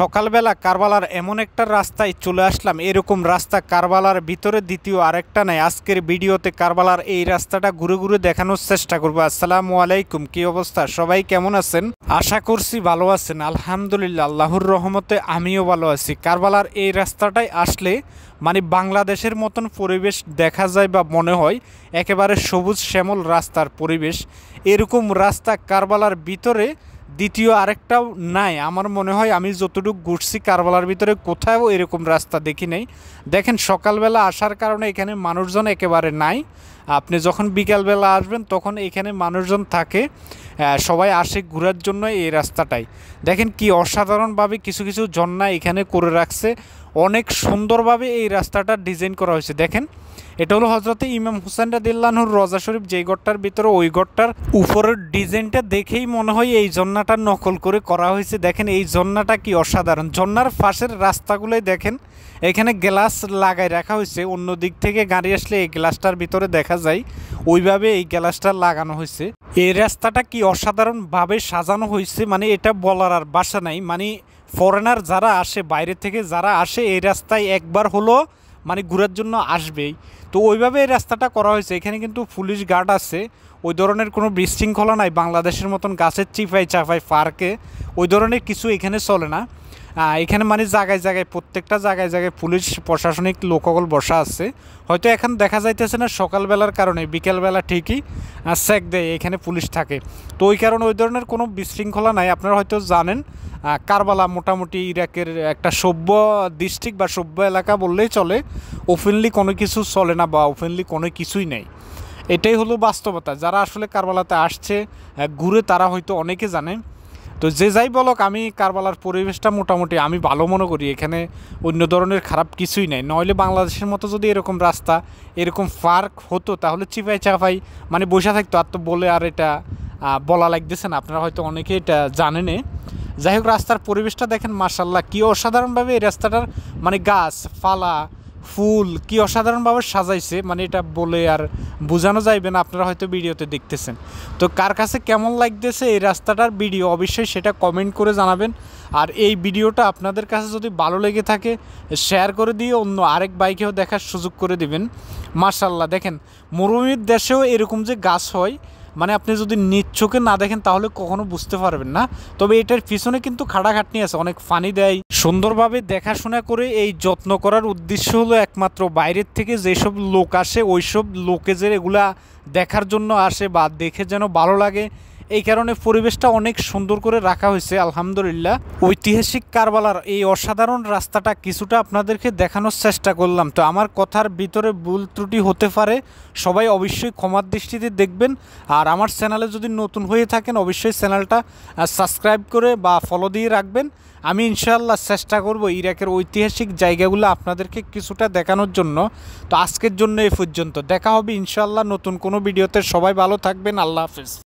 সকালবেলা কারবালার এমন একটা রাস্তায় চলে আসলাম। এরকম রাস্তা কারবালার ভিতরে দ্বিতীয় আরেকটা নাই। আজকের ভিডিওতে কারবালার এই রাস্তাটা ঘুরে ঘুরে দেখানোর চেষ্টা করবো। আসসালামু আলাইকুম, কি অবস্থা? সবাই কেমন আছেন? আশা করছি ভালো আছেন। আলহামদুলিল্লাহ, আল্লাহর রহমতে আমিও ভালো আছি। কারবালার এই রাস্তাটায় আসলে বাংলাদেশের মতন পরিবেশ দেখা যায় বা মনে হয়, একেবারে সবুজ শ্যামল রাস্তার পরিবেশ। এরকম রাস্তা কারবালার ভিতরে দ্বিতীয় আরেকটাও নাই। আমার মনে হয় আমি যতটুকু ঘুরছি কারবালার ভিতরে কোথাও এরকম রাস্তা দেখি নাই। দেখেন, সকালবেলা আসার কারণে এখানে মানুষজন একেবারে নাই। আপনি যখন বিকালবেলা আসবেন তখন এখানে মানুষজন থাকে, সবাই আসে ঘোরার জন্য এই রাস্তাটাই। দেখেন কি অসাধারণভাবে কিছু কিছু ঝর্ণা এখানে করে রাখছে। অনেক সুন্দরভাবে এই রাস্তাটা ডিজাইন করা হয়েছে। দেখেন, এটা হলো হজরতে ইমাম হুসেন রাদিয়াল্লাহু আনহুর রওজা শরীফ, যেই ঘরটার ভিতরে ওই ঘরটার উপরের ডিজাইনটা দেখেই মনে হয় এই ঝর্ণাটা নকল করে করা হয়েছে। দেখেন এই ঝর্ণাটা কি অসাধারণ। ঝর্ণার পাশের রাস্তাগুলোই দেখেন, এখানে গ্লাস লাগাই রাখা হয়েছে। অন্য দিক থেকে গাড়ি আসলে এই গ্লাসটার ভিতরে দেখা যায়, ওইভাবে এই গ্লাসটা লাগানো হয়েছে। এই রাস্তাটা কি অসাধারণভাবে সাজানো হয়েছে, এটা বলার আর ভাষা নাই। ফরেনার যারা আসে, বাইরে থেকে যারা আসে, এই রাস্তায় একবার হলো ঘোরার জন্য আসবেই। তো ওইভাবে এই রাস্তাটা করা হয়েছে। এখানে কিন্তু পুলিশ গার্ড আছে, ওই ধরনের কোনো বিশৃঙ্খলা নাই। বাংলাদেশের মতন গাছের চিপাই চাপাই পার্কে ওই ধরনের কিছু এখানে চলে না। এখানে জায়গায় জায়গায়, প্রত্যেকটা জায়গায় জায়গায় পুলিশ প্রশাসনিক লোকসকল বসা আছে। হয়তো এখন দেখা যাইতেছে না সকালবেলার কারণে, বিকেলবেলা ঠিকই চেক দেয়, এখানে পুলিশ থাকে। তো ওই কারণে ওই ধরনের কোনো বিশৃঙ্খলা নাই। আপনারা হয়তো জানেন, কারবালা মোটামুটি ইরাকের একটা সভ্য ডিস্ট্রিক্ট বা সভ্য এলাকা বললেই চলে। ওপেনলি কোনো কিছু চলে না বা ওপেনলি কোনো কিছুই নেই। এটাই হলো বাস্তবতা। যারা আসলে কারবালাতে আসছে ঘুরে, তারা হয়তো অনেকে জানে। তো যে যাই বলক, আমি কারবালার পরিবেশটা মোটামুটি আমি ভালো মনে করি। এখানে অন্য ধরনের খারাপ কিছুই নেই। নইলে বাংলাদেশের মতো যদি এরকম রাস্তা, এরকম পার্ক হতো, তাহলে চিপাই চাপাই বসে থাকতো। আর তো বলে আর এটা বলা লাগতেছে না, আপনারা হয়তো অনেকে এটা জানেনে। যাই হোক, রাস্তার পরিবেশটা দেখেন, মাশাআল্লাহ কি অসাধারণভাবে এই রাস্তাটার গাছ পালা ফুল কি অসাধারণভাবে সাজাইছে। এটা বলে আর বোঝানো যাইবে না, আপনারা হয়তো ভিডিওতে দেখতেছেন। তো কার কাছে কেমন লাগতেছে এই রাস্তাটার ভিডিও, অবশ্যই সেটা কমেন্ট করে জানাবেন। আর এই ভিডিওটা আপনাদের কাছে যদি ভালো লেগে থাকে, শেয়ার করে দিয়ে অন্য আরেক বাইকেও দেখার সুযোগ করে দিবেন। মাশাআল্লাহ, দেখেন মরুভূমির দেশেও এরকম যে গাছ হয়, আপনি যদি নিজ চোখে না দেখেন তাহলে কখনো বুঝতে পারবেন না। তবে এটার পিছনে কিন্তু খাটাখাটনি আছে, অনেক পানি দেয়, সুন্দরভাবে দেখাশোনা করে এই যত্ন করার উদ্দেশ্য হলো একমাত্র বাইরের থেকে যেসব লোক আসে, ওইসব লোকে যে এগুলা দেখার জন্য আসে বা দেখে যেন ভালো লাগে, এই কারণে পরিবেশটা অনেক সুন্দর করে রাখা হয়েছে। আলহামদুলিল্লাহ, ঐতিহাসিক কারবালার এই অসাধারণ রাস্তাটা কিছুটা আপনাদেরকে দেখানোর চেষ্টা করলাম। তো আমার কথার ভিতরে ভুল ত্রুটি হতে পারে, সবাই অবশ্যই ক্ষমার দৃষ্টিতে দেখবেন। আর আমার চ্যানেলে যদি নতুন হয়ে থাকেন, অবশ্যই চ্যানেলটা সাবস্ক্রাইব করে বা ফলো দিয়ে রাখবেন। আমি ইনশাআল্লাহ চেষ্টা করব ইরাকের ঐতিহাসিক জায়গাগুলো আপনাদেরকে কিছুটা দেখানোর জন্য। তো আজকের জন্য এই পর্যন্ত, দেখা হবে ইনশাআল্লাহ নতুন কোনো ভিডিওতে। সবাই ভালো থাকবেন, আল্লাহ হাফেজ।